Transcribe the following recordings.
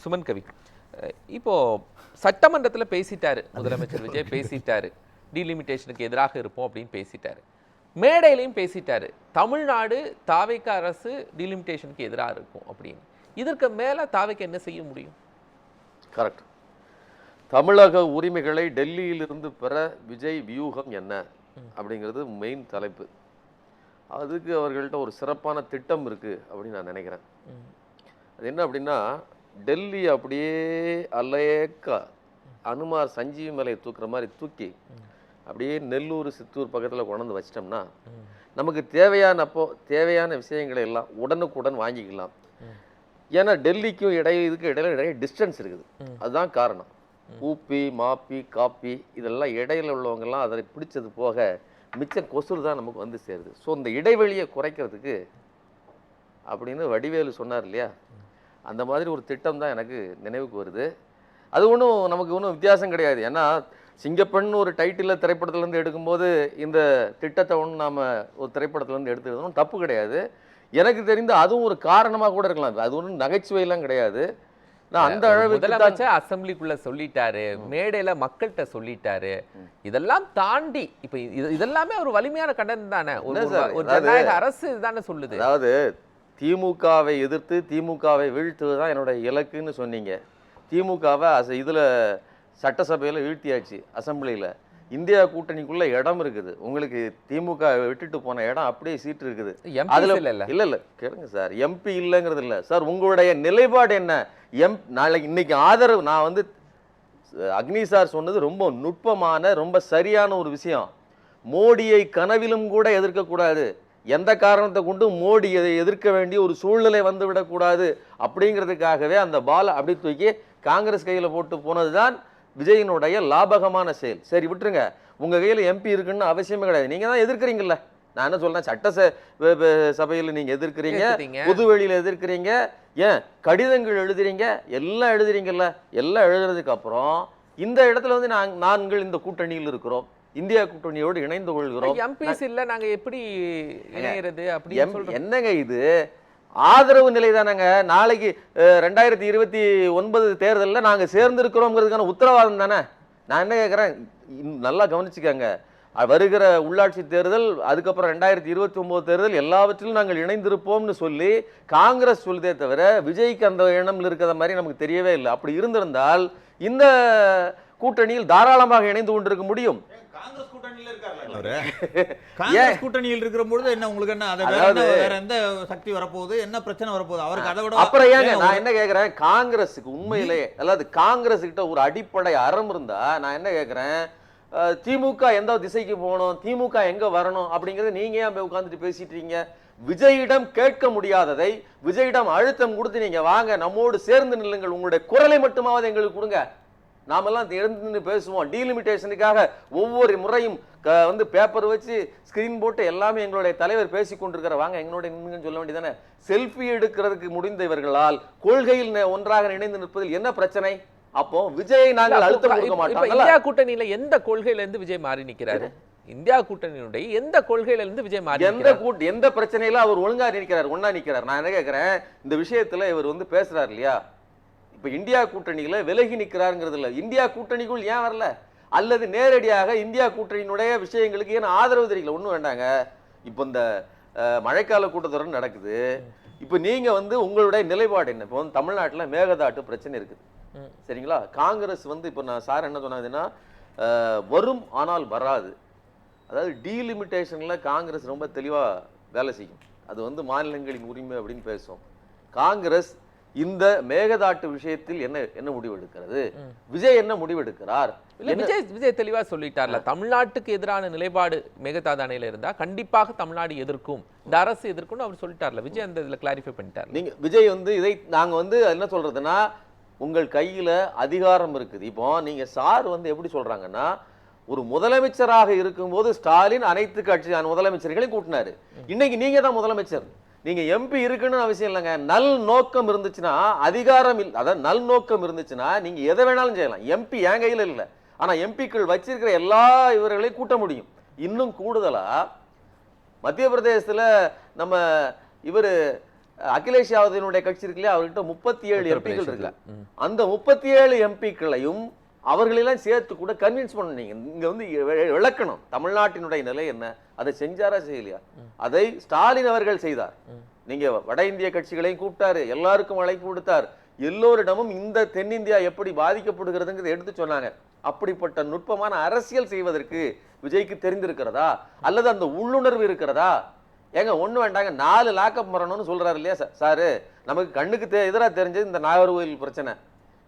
சுமன் கவி, இப்போ சட்டமன்றத்தில் பேசிட்டாரு முதலமைச்சர் விஜய், பேசிட்டாரு டீலிமிட்டேஷனுக்கு எதிராக இருப்போம் அப்படின்னு பேசிட்டாரு, மேடையிலையும் பேசிட்டாரு தமிழ்நாடு தாவேக்கா அரசு டீலிமிட்டேஷனுக்கு எதிராக இருக்கும் அப்படின்னு. இதற்கு மேல தாவேக்கா என்ன செய்ய முடியும்? கரெக்ட். தமிழக உரிமைகளை டெல்லியிலிருந்து பெற விஜய் வியூகம் என்ன அப்படிங்கிறது மெயின் தலைப்பு. அதுக்கு அவர்கள்ட்ட ஒரு சிறப்பான திட்டம் இருக்கு அப்படின்னு நான் நினைக்கிறேன். அது என்ன அப்படின்னா, டெல்லி அப்படியே அல்லேக்கா அனுமார் சஞ்சீவி மலையை தூக்குற மாதிரி தூக்கி அப்படியே நெல்லூர் சித்தூர் பக்கத்தில் கொண்டு வச்சிட்டோம்னா நமக்கு தேவையான விஷயங்களை எல்லாம் உடனுக்குடன் வாங்கிக்கலாம். ஏன்னா டெல்லிக்கும் இதுக்கு இடையில நிறைய டிஸ்டன்ஸ் இருக்குது. அதுதான் காரணம். ஊப்பி மாப்பி காப்பி இதெல்லாம் இடையில உள்ளவங்கெல்லாம் அதை பிடிச்சது போக மிச்சம் கொசுறு தான் நமக்கு வந்து சேருது. ஸோ இந்த இடைவெளியை குறைக்கிறதுக்கு அப்படின்னு வடிவேலு சொன்னார் இல்லையா, அந்த மாதிரி ஒரு திட்டம் தான் எனக்கு நினைவுக்கு வருது. அது நமக்கு ஒன்றும் வித்தியாசம் கிடையாது. ஏன்னா சிங்கப்பெண் ஒரு டைட்டில் திரைப்படத்துலேருந்து எடுக்கும்போது இந்த திட்டத்தை நாம் ஒரு திரைப்படத்துலேருந்து எடுத்துக்கிறதும் தப்பு கிடையாது. எனக்கு தெரிந்து அதுவும் ஒரு காரணமாக கூட இருக்கலாம். அது ஒன்றும் நகைச்சுவையெல்லாம் கிடையாது. நான் அந்த அளவுக்கு முதலமைச்சர் அசம்பிளிக்குள்ள சொல்லிட்டாரு, மேடையில மக்கள்கிட்ட சொல்லிட்டாரு. இதெல்லாம் தாண்டி இப்ப இதெல்லாமே ஒரு வலிமையான கண்டனம் தானே, ஒரு ஜனநாயக அரசு இதுதானே சொல்லுது. அதாவது திமுகவை எதிர்த்து திமுகவை வீழ்த்துவதுதான் என்னோட இலக்குன்னு சொன்னீங்க. திமுகவை இதுல சட்டசபையில வீழ்த்தியாச்சு, அசம்பிளியில. இந்தியா கூட்டணிக்குள்ள இடம் இருக்குது. உங்களுக்கு திமுக விட்டுட்டு போன இடம் அப்படியே சீட்டு இருக்குது. அதுல இல்ல கேளுங்க சார், எம்பி இல்லைங்கிறது இல்ல சார். உங்களுடைய நிலைப்பாடு என்ன? நாளைக்கு இன்னைக்கு ஆதரவு, நான் வந்து அக்னி சார் சொன்னது ரொம்ப நுட்பமான ரொம்ப சரியான ஒரு விஷயம். மோடியை கனவிலும் கூட எதிர்க்கக்கூடாது, எந்த காரணத்தை கொண்டு மோடியை எதிர்க்க வேண்டிய ஒரு சூழ்நிலை வந்து விடக்கூடாது அப்படிங்கிறதுக்காகவே அந்த பால் அப்படி தூக்கி காங்கிரஸ் கையில் போட்டு போனதுதான் விஜயனுடைய லாபகமான செயல். சரி விட்டுருங்க, உங்க கையில் எம்பி இருக்குன்னு அவசியமே கிடையாது. நீங்க தான் எதிர்க்கிறீங்கல்ல. நான் என்ன சொல்றேன், சட்ட சபையில் நீங்க எதிர்க்கிறீங்க, பொதுவெளியில எதிர்க்கிறீங்க, ஏன் கடிதங்கள் எழுதுறீங்க, எல்லாம் எழுதுறீங்கல்ல. எல்லாம் எழுதுறதுக்கு அப்புறம் இந்த இடத்துல வந்து நாங்கள் இந்த கூட்டணியில் இருக்கிறோம், இந்தியா கூட்டணியோடு இணைந்து கொள்கிறோம். எம்பிஸ் இல்ல, நாங்க எப்படி இணையறது அப்படி என்னங்க இது? ஆதரவு நிலை தானங்க. நாளைக்கு 2029 தேர்தலில் நாங்க சேர்ந்திருக்கிறோம்ங்கிறதுக்கான உத்தரவாதம் தானே. நான் என்ன கேட்கிறேன், நல்லா கவனிச்சுக்கங்க. வருகிற உள்ளாட்சி தேர்தல், அதுக்கப்புறம் 2029 தேர்தல், எல்லாவற்றிலும் நாங்கள் இணைந்திருப்போம்னு சொல்லி காங்கிரஸ் சொல்லுதே தவிர விஜய்க்கு அந்த எண்ணம் இருக்கிற மாதிரி நமக்கு தெரியவே இல்லை. அப்படி இருந்திருந்தால் இந்த கூட்டணியில் தாராளமாக இணைந்து கொண்டிருக்க முடியும். காங்கிரஸ் கூட்டணியில் இருக்கிற பொழுது என்ன உங்களுக்கு என்ன வேற எந்த சக்தி வரப்போகுது, என்ன பிரச்சனை வரப்போகுது அவருக்கு? அதை விட அப்புறம் ஏங்க நான் என்ன கேட்கிறேன், காங்கிரஸுக்கு உண்மையிலே அதாவது காங்கிரஸ் கிட்ட ஒரு அடிப்படை அறம் இருந்தா, நான் என்ன கேட்கிறேன், திமுக எந்த திசைக்கு போகணும், திமுக எங்க வரணும் அப்படிங்கறது நீங்க ஏன் உட்கார்ந்துட்டு பேசிட்டு இருக்கீங்க? விஜயிடம் கேட்க முடியாததை விஜயிடம் அழுத்தம் கொடுத்து நீங்க வாங்க நம்மோடு சேர்ந்து நில்லுங்கள், உங்களுடைய குரலை மட்டுமாவது எங்களுக்கு கொடுங்க, நாமெல்லாம் எழுந்து பேசுவோம். டீலிமிட்டேஷனுக்காக ஒவ்வொரு முறையும் வந்து பேப்பர் வச்சு ஸ்கிரீன் போட்டு எல்லாமே எங்களுடைய தலைவர் பேசி கொண்டிருக்கிற, வாங்க எங்களோட நின்னுங்கன்னு சொல்ல வேண்டியதானே. செல்ஃபி எடுக்கிறதுக்கு முடிந்த இவர்களால் கொள்கையில் ஒன்றாக இணைந்து நிற்பதில் என்ன பிரச்சனை? அப்போ விஜயை நாங்கள் அழுத்தம் கொடுக்க மாட்டோம். இந்தியா கூட்டணியில எந்த கொள்கையில இருந்து விஜய் மாறி நிக்கிறாரு? இந்தியா கூட்டணியுடைய எந்த கொள்கையில இருந்து விஜய் மாறி எந்த பிரச்சனையில அவர் ஒழுங்கா நிற்கிறார், ஒன்னா நிற்கிறார்? நான் என்ன கேட்கிறேன், இந்த விஷயத்துல இவர் வந்து பேசுறாரு இல்லையா, இப்ப இந்தியா கூட்டணியில விலகி நிற்கிறாருங்கிறது இல்ல, இந்தியா கூட்டணிக்குள் ஏன் வரல, அல்லது நேரடியாக இந்தியா கூட்டணியினுடைய விஷயங்களுக்கு ஏன் ஆதரவு தெரிவிக்கல? ஒண்ணும் வேண்டாங்க. இப்ப இந்த மழைக்கால கூட்டத்தொடர் நடக்குது. இப்ப நீங்க வந்து உங்களுடைய நிலைப்பாடு என்ன? இப்போ தமிழ்நாட்டுல மேகதாட்டு பிரச்சனை இருக்குது, சரிங்களா? காங்கிரஸ் வந்து இப்ப நான் சார் என்ன சொன்னாதுன்னா, வரும் ஆனால் வராது, அதாவது டீலிமிட்டேஷன்ல காங்கிரஸ் ரொம்ப தெளிவா வேலை செய்யும், அது வந்து மாநிலங்களின் உரிமை அப்படின்னு பேசும். காங்கிரஸ் இந்த மேகதாட்டு விஷயத்தில் என்ன முடிவு எடுக்கிறது, விஜய் என்ன முடிவு எடுக்கிறார்? விஜய் தெளிவா சொல்லிட்டார்ல, தமிழ்நாட்டுக்கு எதிரான நிலைப்பாடு மேகதாது அணையில இருந்தா கண்டிப்பாக தமிழ்நாடு எதிர்க்கும், இந்த அரசு எதிர்க்கும் அவர் சொல்லிட்டார்ல. விஜய் அந்த இதுல கிளாரிஃபை பண்ணிட்டார். நீங்க விஜய் வந்து இதை நாங்க வந்து என்ன சொல்றதுன்னா, உங்கள் கையில அதிகாரம் இருக்குது. இப்போ நீங்க சார் வந்து எப்படி சொல்றாங்கன்னா, ஒரு முதலமைச்சராக இருக்கும்போது ஸ்டாலின் அனைத்து கட்சி முதலமைச்சர்களையும் கூட்டினாரு. இன்னைக்கு நீங்க தான் முதலமைச்சர், நீங்க எம்பி இருக்குன்னு அவசியம் இல்லைங்க. நல் நோக்கம் இருந்துச்சுன்னா, அதிகாரம் அதாவது நல் நோக்கம் இருந்துச்சுன்னா நீங்க எதை வேணாலும் செய்யலாம். எம்பி என் கையில இல்லை, ஆனா எம்பிக்கள் வச்சிருக்கிற எல்லா இவர்களையும் கூட்ட முடியும். இன்னும் கூடுதலா மத்திய பிரதேசத்துல நம்ம இவரு அகிலேஷ் யாதவனுடைய கட்சி இருக்கு இல்லையா, அவர்கிட்ட 37 எம்பிக்கள் இருக்கு. அந்த 37 எம்பிக்களையும் அவர்களெல்லாம் சேர்த்து கூட கன்வின்ஸ் பண்ணீங்க. இங்க வந்து விளக்கணும் தமிழ்நாட்டினுடைய நிலை என்ன, அதை செஞ்சாரா செய்யலையா? அதை ஸ்டாலின் அவர்கள் செய்தார். நீங்க வட இந்திய கட்சிகளையும் கூப்பிட்டாரு, எல்லாருக்கும் அழைப்பு கொடுத்தார், எல்லோரிடமும் இந்த தென்னிந்தியா எப்படி பாதிக்கப்படுகிறதுங்கிறத எடுத்து சொன்னாங்க. அப்படிப்பட்ட நுட்பமான அரசியல் செய்வதற்கு விஜய்க்கு தெரிந்திருக்கிறதா அல்லது அந்த உள்ளுணர்வு இருக்கிறதா? ஏங்க ஒண்ணு வேண்டாங்க, 4 லாக்அப் மரணம்னு சொல்றாரு இல்லையா சாரு, நமக்கு கண்ணுக்கு எதிராக தெரிஞ்சது இந்த நாகர்கோவில் பிரச்சனை.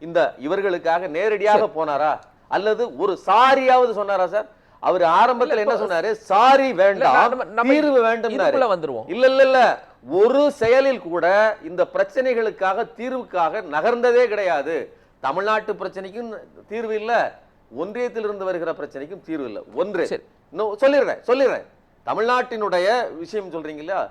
இந்த இவர்களுக்காக நேரடியாக போனாரா அல்லது ஒரு சாரியாவது சொன்னாரா சார்? அவர் ஆரம்பத்தில் என்ன சொன்னாரு? சாரி வேண்டாம், தீர்வு வேண்டும். இல்ல இல்ல இல்ல, ஒரு செயலில் கூட இந்த பிரச்சனைகளுக்காக தீர்வுக்காக நகர்ந்ததே கிடையாது. தமிழ்நாட்டு பிரச்சனைக்கும் தீர்வு இல்ல, ஒன்றியத்திலிருந்து வருகிற பிரச்சனைக்கும் தீர்வு இல்ல. ஒன்று சொல்லிடுறேன் தமிழ்நாட்டினுடைய விஷயம் சொல்றீங்க இல்லையா,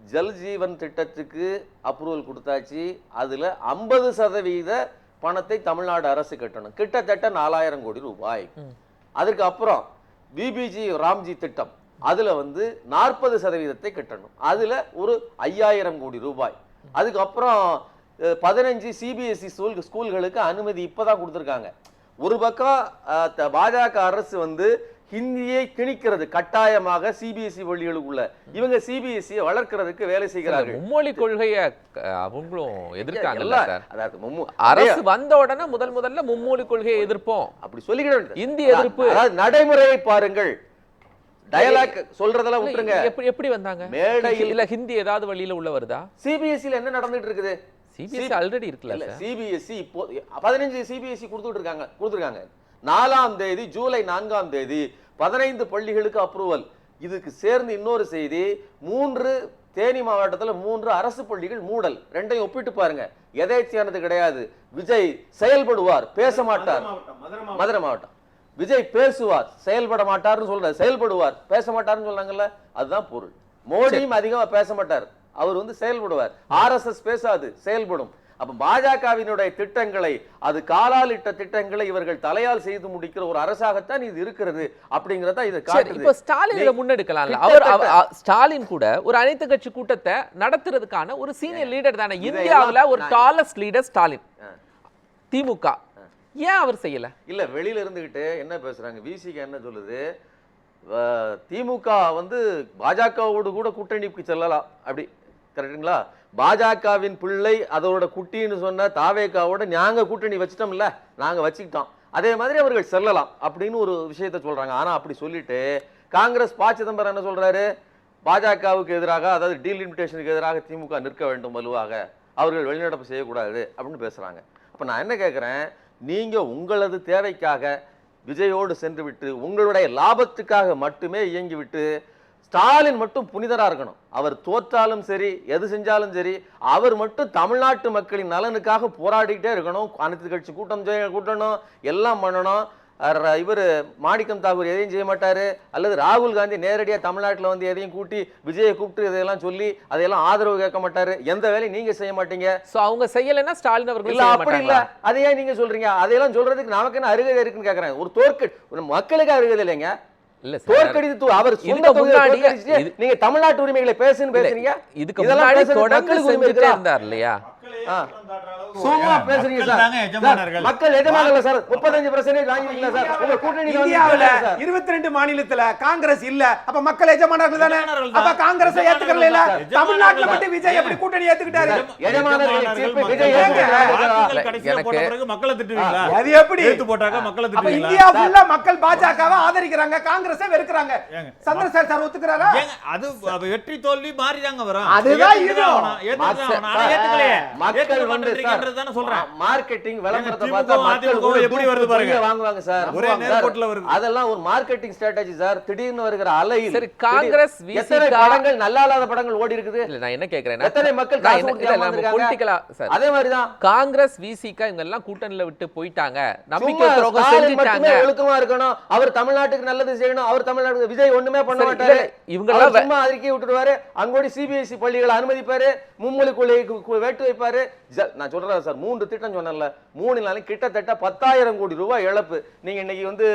ஜல் ஜீவன் திட்டத்துக்கு அப்ரூவல் கொடுத்தாச்சு. அதுல 50% பணத்தை தமிழ்நாடு அரசு கட்டணும், கிட்டத்தட்ட 4000 கோடி ரூபாய். அதுக்கு அப்புறம் பிபிஜி ராம்ஜி திட்டம், அதுல வந்து 40% கட்டணும், அதுல ஒரு 5000 கோடி ரூபாய். அதுக்கப்புறம் 15 சிபிஎஸ்இ ஸ்கூல்களுக்கு அனுமதி இப்பதான் கொடுத்திருக்காங்க. ஒரு பக்கம் பாஜக அரசு வந்து ஹிந்தியை திணிக்கிறது கட்டாயமாக சிபிஎஸ்இ பள்ளிகளுக்குள்ள, இவங்க சிபிஎஸ்இ வளர்க்கிறதுக்கு வேலை செய்கிறார்கள். மும்மொழி கொள்கையை அவங்களும் எதிர்க்காங்கல்ல சார். அதாவது அரசு வந்த உடனே முதல்ல மும்மொழி கொள்கையை எதிர்ப்போம் அப்படி சொல்லிக்கிட்டு இந்தி எதிர்ப்பு, அதாவது நடைமுறையை பாருங்கள். டயலாக் சொல்றதெல்லாம் விட்டுருங்க. எப்படி வந்தாங்க மேடையில்? இல்ல ஹிந்தி ஏதாவது வழியில உள்ள வருதா? சிபிஎஸ்இல என்ன நடந்துட்டு இருக்குது? சிபிஎஸ்இ ஆல்ரெடி இருக்குல்ல சார். சிபிஎஸ்இ இப்போ 15 சிபிஎஸ்இ கொடுத்துருக்காங்க. 4ஆம் தேதி ஜூலை 4ஆம் தேதி 15 பள்ளிகளுக்கு அப்ரூவல். இதுக்கு சேர்ந்து இன்னொரு செய்தி, 3 தேனி மாவட்டத்தில் 3 அரசு பள்ளிகள் மூடல். ரெண்டையும் ஒப்பிட்டு பாருங்க. எதேச்சியானது கிடையாது. விஜய் செயல்படுவார், பேச மாட்டார். மதுரை மாவட்டம் விஜய் பேசுவார், செயல்பட மாட்டார்னு சொல்றாரு. செயல்படுவார், பேச மாட்டார்னு சொன்னாங்கல்ல, அதுதான் பொருள். மோடியும் அதிகமா பேச மாட்டார், அவர் வந்து செயல்படுவார். ஆர்எஸ்எஸ் பேசாது, செயல்படும். அப்ப பாஜகவினுடைய திட்டங்களை, அது காலால் இட்ட திட்டங்களை இவர்கள் தலையால் செய்து முடிக்கிற ஒரு அரசாகத்தான் இது இருக்கிறது அப்படிங்கறத இது காட்டுது. இப்ப ஸ்டாலின் இத முன்னெடுக்கலாம்ல. அவர் ஸ்டாலின் கூட ஒரு அனைத்து கட்சி கூட்டத்தை நடத்துறதுக்கான ஒரு சீனியர் லீடர் தானே. இந்தியாவுல ஒரு டாலஸ்ட் லீடர் ஸ்டாலின். திமுக ஏன் அவர் செய்யல? இல்ல, வெளியில இருந்துகிட்டு என்ன பேசுறாங்க, விசிக என்ன சொல்லுது, திமுக வந்து பாஜகவோடு கூட கூட்டணிக்கு செல்லலாம் அப்படி, கரெக்டுங்களா? பாஜகவின் பிள்ளை அதோட குட்டின்னு சொன்ன தாவேகாவோட நாங்க கூட்டணி வச்சிட்டோம்ல, நாங்க வச்சுக்கிட்டோம், அதே மாதிரி அவர்கள் செல்லலாம் அப்படின்னு ஒரு விஷயத்த சொல்றாங்க. ஆனா அப்படி சொல்லிட்டு காங்கிரஸ் சிதம்பரம் என்ன சொல்றாரு, பாஜகவுக்கு எதிராக, அதாவது டீலிமிட்டேஷனுக்கு எதிராக திமுக நிற்க வேண்டும் வலுவாக, அவர்கள் வெளிநடப்பு செய்யக்கூடாது அப்படின்னு பேசுறாங்க. அப்ப நான் என்ன கேட்கிறேன், நீங்க உங்களது தேவைக்காக விஜயோடு சென்று விட்டு உங்களுடைய லாபத்துக்காக மட்டுமே இயங்கிவிட்டு ஸ்டாலின் மட்டும் புனிதரா இருக்கணும். அவர் தோற்றாலும் சரி, எது செஞ்சாலும் சரி, அவர் மட்டும் தமிழ்நாட்டு மக்களின் நலனுக்காக போராடிக்கிட்டே இருக்கணும். அனைத்து கட்சி கூட்டணும், எல்லாம் பண்ணணும். இவர் மாணிக்கம் தாக்கூர் எதையும் செய்ய மாட்டாரு, அல்லது ராகுல் காந்தி நேரடியா தமிழ்நாட்டில் வந்து எதையும் கூட்டி விஜயை கூப்பிட்டு இதையெல்லாம் சொல்லி அதையெல்லாம் ஆதரவு கேட்க மாட்டாரு. எந்த வேலையும் நீங்க செய்ய மாட்டீங்க. அவங்க செய்யலைன்னா ஸ்டாலின் அவர்கள் இல்ல, அப்படி இல்ல. அதையே நீங்க சொல்றீங்க. அதையெல்லாம் சொல்றதுக்கு நமக்கு என்ன அருகதை இருக்குன்னு கேக்குறேன். ஒரு மக்களுக்கு அருகதை இல்லைங்க. இல்ல தோற்கடித்து அவர் நீங்க தமிழ்நாட்டு உரிமைகளை பேசுன்னு பேசுறீங்க. இதுக்கு முன்னாடி தொடர்ந்து செஞ்சுட்டே இருந்தார் இல்லையா? சும்மா பேசுறீங்க சார். மக்கள் எஜமானர்கள் சார். 35% வாங்கிட்டீங்களா சார்? உங்க கூட்டணி இந்தியாவுல 22 மாநிலத்துல காங்கிரஸ் இல்ல, அப்ப மக்கள் எஜமானர்கள் தானே. அப்ப காங்கிரஸ் ஏத்துக்கறல இல்ல, தமிழ்நாட்டுல மட்டும் விஜய் எப்படி கூட்டணி ஏத்துக்கிட்டாரு? எஜமானர்கள் தீர்ப்பு விஜய் ஏத்துக்கிட்டாரு. கடைசியா போட்ட பிறகு மக்களை திட்டுவீங்களா? அது எப்படி ஏத்து போட்டாங்க மக்களை திட்டுவீங்களா? இந்தியா ஃபுல்லா மக்கள் பாஜகவை ஆதரிக்கறாங்க, காங்கிரஸை வெறுக்கறாங்க. சந்திரசேகர் சார் ஒத்துக்கறாரா? அது வெற்றி தோல்வி மாறிதாங்க வரும். அதுதான் இது. ஏத்துக்கலையே. மக்கள் வந்து மார்க்கெட்டிங் விளம்பரத்தை பார்த்தா மக்கள் எப்படி வருது பாருங்க, வாங்குவாங்க சார். ஒரே நேர்கோட்ல வருது. அதெல்லாம் ஒரு மார்க்கெட்டிங் ஸ்ட்ராட்டஜி சார். திடீர்னு வருகிற அலை. சரி, காங்கிரஸ் எத்தனை படங்கள் நல்லா இல்லாத படங்கள் ஓடி இருக்குது. இல்ல, நான் என்ன கேக்குறேன், எத்தனை மக்கள் காசு கொடுத்து பொலிட்டிக்கலா சார். அதே மாதிரி தான் காங்கிரஸ் விசிக இவங்க எல்லாம் கூட்டணியில விட்டு போயிட்டாங்க. நம்பிக்கை துரோகம் செஞ்சிட்டாங்க. ஒழுக்கமா இருக்கணும், அவர் தமிழ்நாட்டுக்கு நல்லது செய்யணும், அவர் தமிழ்நாட்டுக்கு விஜய் ஒண்ணுமே பண்ண மாட்டாரு. இவங்க எல்லாம் சும்மா அறிக்கை விட்டுடுவாரு. அங்கோடி சிபிஎஸ்இ பள்ளிகளை அனுமதிப்பாரு, மும்மொழி கொள்கைக்கு வேட்டு வைப்பாரு. நான் சொல்றேன் சார், 3 திட்டம் சொன்னேன்ல, 3 நாளைக்கு கிட்டத்தட்ட 10,000 கோடி ரூபாய் இழப்பு. நீங்க இன்னைக்கு வந்து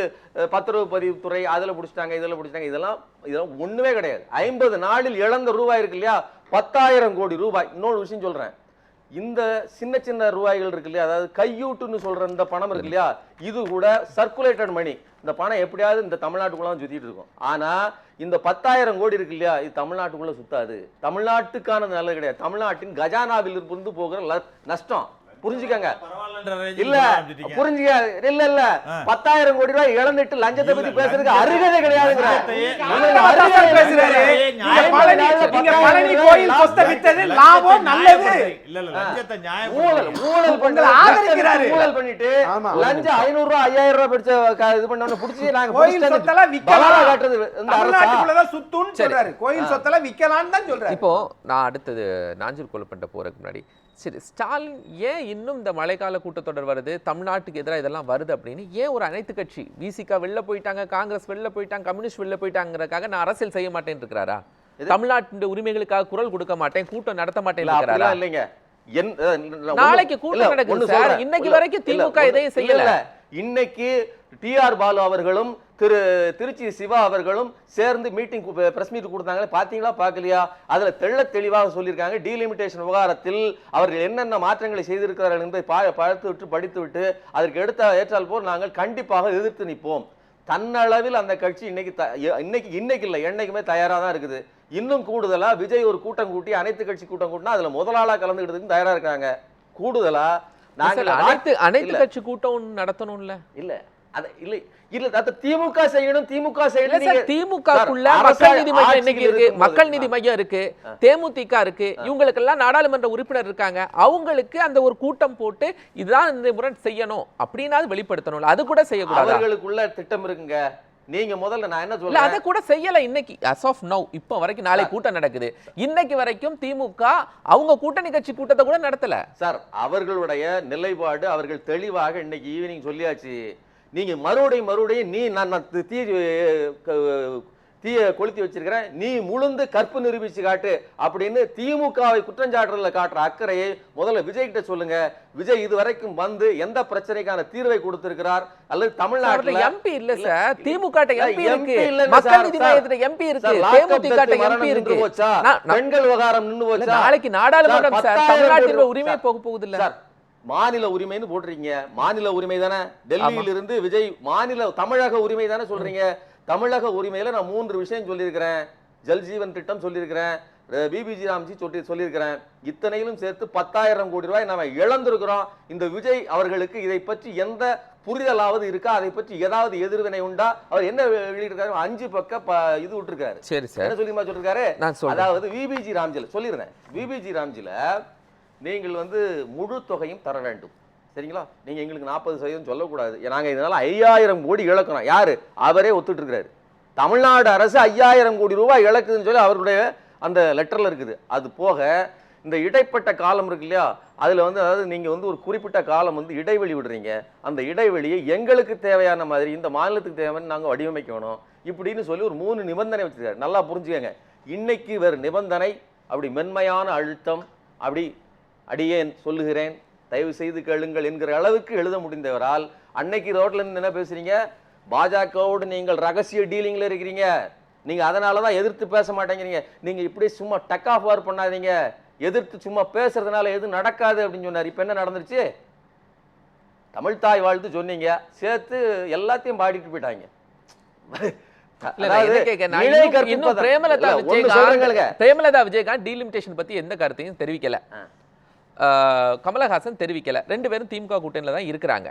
பத்திரவு பதிவுத்துறை அதுல புடிச்சிட்டாங்க, இதுல புடிச்சிட்டாங்க, இதெல்லாம் ஒண்ணுமே கிடையாது. 50 நாளில் இழந்த ரூபாய் இருக்கு இல்லையா, 10,000 கோடி ரூபாய். இன்னொரு விஷயம் சொல்றேன், இந்த சின்ன சின்ன ரூபாய்கள் இருக்கு இல்லையா, அதாவது கையூட்டுன்னு சொல்ற இந்த பணம் இருக்கு இல்லையா, இது கூட சர்க்குலேட்டட் மணி. இந்த பணம் எப்படியாவது இந்த தமிழ்நாட்டுக்குள்ள சுத்திட்டு இருக்கும். ஆனா இந்த 10,000 கோடி இருக்கு இல்லையா, இது தமிழ்நாட்டுக்குள்ள சுத்தாது. தமிழ்நாட்டுக்கான நல்லது கிடையாது, தமிழ்நாட்டின் கஜானாவில் இருந்து போகிற நஷ்டம். புரிஞ்சுக்கங்க. இல்ல புரிஞ்சுக்க. இல்ல இல்ல 10,000 கோடி ரூபாய் இழந்துட்டு லஞ்சத்தை பத்தி பேசுறதுக்கு அருகதை கிடையாதுங்கிற. பழனி கோயில் சொத்தை வித்தது லாபம் நல்லது. ஊழல் பண்ணிட்டு லஞ்சம் 500 ரூபாய் 5000 ரூபாய் பிடிச்ச இது பண்ணவன புடிச்சு நாங்க கோயில் சொத்தெல்லாம் விக்கலாம் காட்டுறது இந்த தமிழ்நாட்டுக்குள்ள தான் சுத்துன்னு சொல்றாரு. கோயில் சொத்தெல்லாம் விக்கலாம்னு தான் சொல்றாரு. இப்போ நான் அடுத்தது நாஞ்சூர் கொல்லப்பட்ட போறதுக்கு முன்னாடி சரி, ஸ்டாலின் ஏன் இன்னும் இந்த மழைக்கால கூட்டத்தொடர் வருது, தமிழ்நாட்டுக்கு எதிராக இதெல்லாம் வருது அப்படின்னு ஏன் ஒரு அனைத்து கட்சி விசிகா வெளில போயிட்டாங்க, காங்கிரஸ் வெளில போயிட்டாங்க, கம்யூனிஸ்ட் வெளில போயிட்டாங்கிறதுக்காக நான் அரசியல் செய்ய மாட்டேன்னு இருக்கிறாரா? தமிழ்நாட்டின் உரிமைகளுக்காக குரல் கொடுக்க மாட்டேன், கூட்டம் நடத்த மாட்டேன் இருக்கிறாரா? இல்லைங்க, நாளைக்கு கூட்டம் நடக்குது சார். இன்னைக்கு வரைக்கும் திமுக இதையும் செய்யல. இன்னைக்கு டிஆர் பாலு அவர்களும் திருச்சி சிவா அவர்களும் சேர்ந்து மீட்டிங் பிரஸ் மீட் கொடுத்தாங்களே, பாத்தீங்களா பார்க்கலையா? அதுல தெளிவாக சொல்லியிருக்காங்க, டீலிமிட்டேஷன் விவகாரத்தில் அவர்கள் என்னென்ன மாற்றங்களை செய்திருக்கிறார்கள் என்பதை படித்து விட்டு அதற்கு எடுத்த ஏற்றால் போல் நாங்கள் கண்டிப்பாக எதிர்த்து நிற்போம். தன்னளவில் அந்த கட்சி இன்னைக்கு இல்லை, என்னைக்குமே தயாரா தான் இருக்குது. இன்னும் கூடுதலா விஜய் ஒரு கூட்டம் கூட்டி அனைத்து கட்சி கூட்டம் கூட்டினா அதுல முதலாளா கலந்துக்கிட்டதுக்கு தயாரா இருக்காங்க. கூடுதலா நாங்கள் அனைத்து கட்சி கூட்டம் நடத்தணும்ல. இல்ல அது இல்லை இல்ல அது திமுக செய்யணும். திமுகக்குள்ள மக்கள் நீதி மையம் இன்னைக்கு இருக்கு, மக்கள் நீதி மையம் இருக்கு, தேமுதிக இருக்கு, இவங்களுக்கு எல்லாம் நாடாளுமன்ற உறுப்பினர் இருக்காங்க. அவங்களுக்கு அந்த ஒரு கூட்டம் போட்டு இதுதான் இந்த முறை செய்யணும் அப்படின்னா வெளிப்படுத்தணும். அது கூட செய்யக்கூடாது. அவர்களுக்குள்ள திட்டம் இருக்குங்க. நீங்க முதல்ல நான் என்ன சொல்றேன், அத கூட செய்யல இன்னைக்கு as of now. இப்ப வரைக்கும் நாளை கூட்டம் நடக்குது. இன்னைக்கு வரைக்கும் திமுக அவங்க கூட்டணி கட்சி கூட்டத்தை கூட நடத்தல சார். அவர்களுடைய நிலைப்பாடு அவர்கள் தெளிவாக இன்னைக்கு ஈவினிங் சொல்லியாச்சு. நீங்க மறுபடியும் நீ நான் தீய கொளுத்தி வச்சிருக்கிறேன், நீ முழுந்து கற்பு நிரூபிச்சு காட்டு அப்படின்னு திமுகவை குற்றஞ்சாட்டுல காட்டுற அக்கறையை முதல்ல விஜய் கிட்ட சொல்லுங்க. விஜய் இதுவரைக்கும் வந்து எந்த பிரச்சனைக்கான தீர்வை கொடுத்திருக்கிறார்? அல்லது தமிழ்நாட்டுல எம்பி இல்ல சார், திமுக எம்பி இருக்கு, மக்கள் நீதி மையத்துல எம்பி இருக்கு, தேமுதிக எம்பி இருக்கு. பெண்கள் விவகாரம் நின்னு போச்சா? நாளைக்கு நாடாளுமன்றம் சார் தமிழ்நாட்டின் உரிமை போக போகுது இல்ல சார். மாநில உரிமைன்னு போடுறீங்க, மாநில உரிமை தானே. டெல்லியில இருந்து விஜய் மாநில தமிழக உரிமை தானே சொல்றீங்க. தமிழக உரிமையில நான் 3 விஷயம் சொல்லியிருக்கிறேன். ஜல்ஜீவன் திட்டம் சொல்லியிருக்கிறேன், பிபிஜி ராம்ஜி சொல்லியிருக்கிறேன். இத்தனையிலும் சேர்த்து 10,000 கோடி ரூபாய் நாம இழந்திருக்கிறோம். இந்த விஜய் அவர்களுக்கு இதை பற்றி எந்த புரிதலாவது இருக்கா? அதை பற்றி ஏதாவது எதிர்வினை உண்டா? அவர் என்ன வெளியிட்டிருக்காரு? 5 பக்கம் இது விட்டுருக்காரு. சரி சார், என்ன சொல்லி சொல்லிருக்காரு? அதாவது விபிஜி ராம்ஜில சொல்லியிருந்தேன், விபிஜி ராம்ஜில நீங்கள் வந்து முழு தொகையும் தர வேண்டும். சரிங்களா? நீங்க எங்களுக்கு 40% சொல்லக்கூடாது, நாங்க இதனால 5,000 கோடி இழக்கிறோம். யாரு? அவரே ஒத்துட்டு இருக்கிறாரு. தமிழ்நாடு அரசு 5,000 கோடி ரூபாய் இழக்குதுன்னு சொல்லி அவருடைய அந்த லெட்டர்ல இருக்குது. அது போக இந்த இடைப்பட்ட காலம் இருக்கு இல்லையா, அதுல வந்து அதாவது நீங்க வந்து ஒரு குறிப்பிட்ட காலம் வந்து இடைவெளி விடுறீங்க. அந்த இடைவெளியை எங்களுக்கு தேவையான மாதிரி இந்த மாநிலத்துக்கு தேவையான நாங்க வடிவமைக்கணும் இப்படின்னு சொல்லி ஒரு 3 நிபந்தனை வச்சிருக்காரு. நல்லா புரிஞ்சுக்கங்க. இன்னைக்கு வேறு நிபந்தனை அப்படி மென்மையான அழுத்தம் அப்படி அடியேன் சொல்லுகிறேன் தயவு செய்து கேளுங்கள் என்கிற அளவுக்கு எழுத முடிந்தவரால் அன்னைக்கு ரோட்ல இருந்து என்ன பேசுறீங்க? பாஜகவோடு நீங்கள் ரகசிய டீலிங்ல இருக்கிறீங்க, நீங்க அதனாலதான் எதிர்த்து பேச மாட்டேங்கிறீங்க. நீங்க இப்படி சும்மா டக் ஆஃப் வார் பண்ணாதீங்க, எதிர்த்து சும்மா பேசுறதுனால எதுவும் நடக்காது அப்படின்னு சொன்னார். இப்ப என்ன நடந்துருச்சு? தமிழ்தாய் வாழ்த்து சொன்னீங்க, சேர்த்து எல்லாத்தையும் பாடிட்டு போயிட்டாங்க. பிரேமலதா விஜயகாந்த் டீலிமிட்டேஷன் பத்தி எந்த கருத்தையும் தெரிவிக்கல, கமலஹாசன் தெரிவிக்கல. 2 பேரும் திமுக கூட்டணியில தான் இருக்கிறாங்க.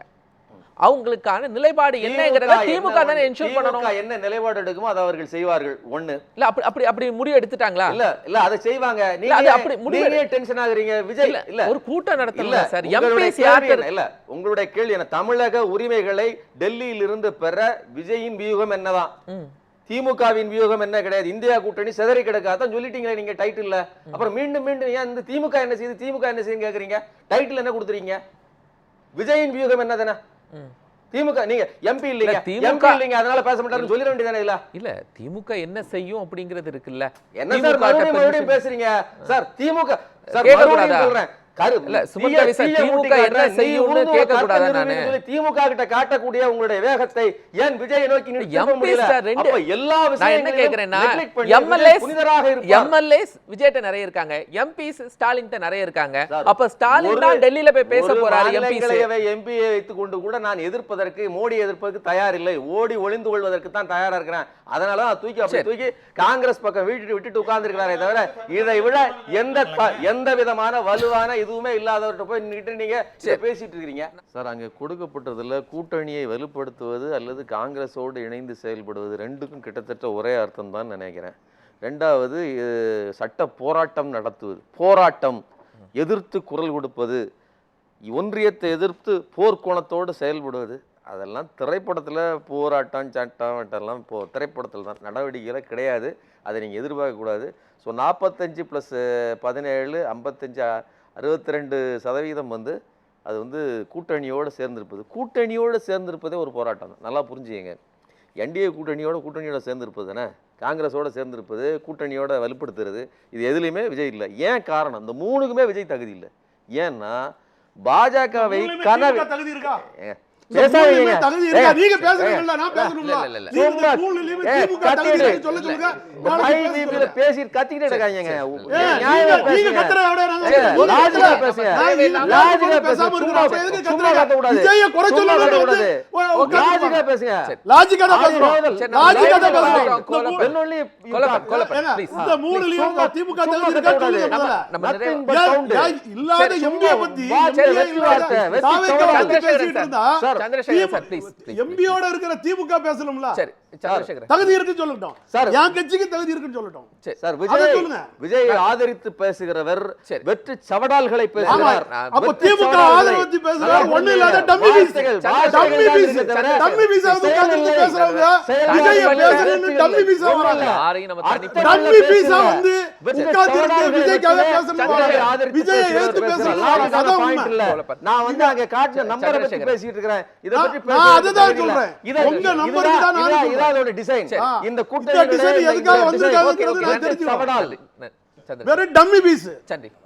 அவங்களுக்கான நிலைப்பாடு என்னங்கறத திமுக தான என்ஷூர் பண்ணனும். என்ன நிலைப்பாடு எடுக்குமோ அதை அவர்கள் செய்வார்கள். ஒண்ணு இல்ல அப்படி முடிவு எடுத்துட்டாங்களா? இல்ல அதை செய்வாங்க. நீங்க அப்படி நீங்க டென்ஷன் ஆகுறீங்க. விஜய் இல்ல ஒரு கூட்டம் நடத்தல சார். எம்பிஸ் யார் இல்ல. உங்களுடைய கேள்வி என்ன? தமிழக உரிமைகளை டெல்லியில் இருந்து பெற விஜயின் வியூகம் என்னதான்? திமுகவின் வியூகம் என்ன? கிடையாது. இந்தியா கூட்டணி சிதறி கிடக்காதான் சொல்லிட்டீங்களே நீங்க டைட்டில்ல. அப்புறம் மீண்டும் ஏன் இந்த திமுக என்ன செய்யுது திமுக என்ன செய்யுன்னு கேக்குறீங்க? டைட்டில் என்ன கொடுத்துறீங்க? விஜயின் வியூகம் என்னதானே? திமுக நீங்க எம்பி இல்லைங்க, எம்பி இல்லைங்க, அதனால பேச மாட்டாருன்னு சொல்லிட வேண்டியதானே? இல்ல திமுக என்ன செய்யும் அப்படிங்கிறது இருக்குல்ல. என்ன சார் மறுபடியும் பேசுறீங்க சார்? திமுக சார் மறுபடியும் சொல்றேன், இல்ல, சுமன் ரவி சார், திமுக என்ன செய்யும்னு கேட்க கூடாதா நானு? திமுக கிட்ட காட்டக்கூடிய உங்களுடைய வேகத்தை ஏன் விஜய் நோக்கி நிறுத்த முடியல? அப்ப எல்லா நான் என்ன கேக்குறேன்னா, எம்எல்ஏஸ் விஜய்ட்ட நிறைய இருக்காங்க, எம்பிஸ் ஸ்டாலின்ட்ட நிறைய இருக்காங்க. அப்ப ஸ்டாலின் தான் டெல்லியில போய் பேச போறாரு. எம்பி வைத்துக் கொண்டு கூட நான் எதிர்ப்பதற்கு, மோடி எதிர்ப்பதற்கு தயார் இல்லை, ஓடி ஒளிந்து கொள்வதற்கு தான் தயாரா இருக்கிறேன். அதனால தூக்கி காங்கிரஸ் பக்கம் விட்டுட்டு உட்கார்ந்து இருக்கிறாரே தவிர இதை விட எந்த விதமான வலுவான எதுவுமே இல்லாதவர்கிட்ட போய் நீங்க பேசிட்டு இருக்கீங்க சார். அங்க கொடுக்கப்பட்டதுல கூட்டணியை வலுப்படுத்துவது அல்லது காங்கிரஸோடு இணைந்து செயல்படுவது ரெண்டுக்கும் கிட்டத்தட்ட ஒரே அர்த்தம் தான் நினைக்கிறேன். ரெண்டாவது, சட்ட போராட்டம் நடத்துவது, போராட்டம் எதிர்த்து குரல் கொடுப்பது, ஒன்றியத்தை எதிர்த்து போர்க்கோணத்தோடு செயல்படுவது, அதெல்லாம் திரைப்படத்தில் போராட்டம் சட்டம் எல்லாம் இப்போ திரைப்படத்தில் தான், நடவடிக்கைகள் கிடையாது. அதை நீங்கள் எதிர்பார்க்கக்கூடாது. ஸோ 45 + 17 55 62% வந்து அது வந்து கூட்டணியோடு சேர்ந்திருப்பது. கூட்டணியோடு சேர்ந்திருப்பதே ஒரு போராட்டம் தான், நல்லா புரிஞ்சுங்க. என்டிஏ கூட்டணியோட சேர்ந்திருப்பது தானே, காங்கிரஸோட சேர்ந்திருப்பது, கூட்டணியோட வலுப்படுத்துறது, இது எதுலையுமே விஜய் இல்லை. ஏன் காரணம்? இந்த மூணுக்குமே விஜய் தகுதி இல்லை. ஏன்னா பாஜகவை தகுதி இருக்கா? எம்பியோட இருக்கிற திமுக பேசணும்ல, தகுதி இருக்குன்னு சொல்லட்டும். என் கட்சிக்கு தகுதி இருக்குன்னு சொல்லட்டும். சார், விஜய் ஆதரித்து பேசுகிறவர் வெற்றி சவடால்களை பேசுகிறார். அப்ப திமுக ஆதரித்து பேசுறார். ஒண்ணு இல்லாத டம்மி பீஸ் பேசுறவங்க விஜய் பேசுறேன்னு டம்மி பீஸா வராங்க. டம்மி பீஸா வந்து உட்கார்ந்து விஜய்க்காக பேசுறாங்க, விஜய் எதிர்த்து பேசுறாங்க. அதான் உண்மை. நான் வந்து அங்க காட்டுன நம்பரை பத்தி பேசிட்டு இருக்கேன். இத பத்தி நான் அதுதான் சொல்றேன். உங்க நம்பருக்கு தான் நான் சொல்றேன். இதோட டிசைன், இந்த கூட்டணி எதுக்காக வந்திருக்காங்கங்கிறது நான் தெரிஞ்சுக்கிறேன். சந்திரன் வெறும் டம்மி பீஸ். சந்திரன்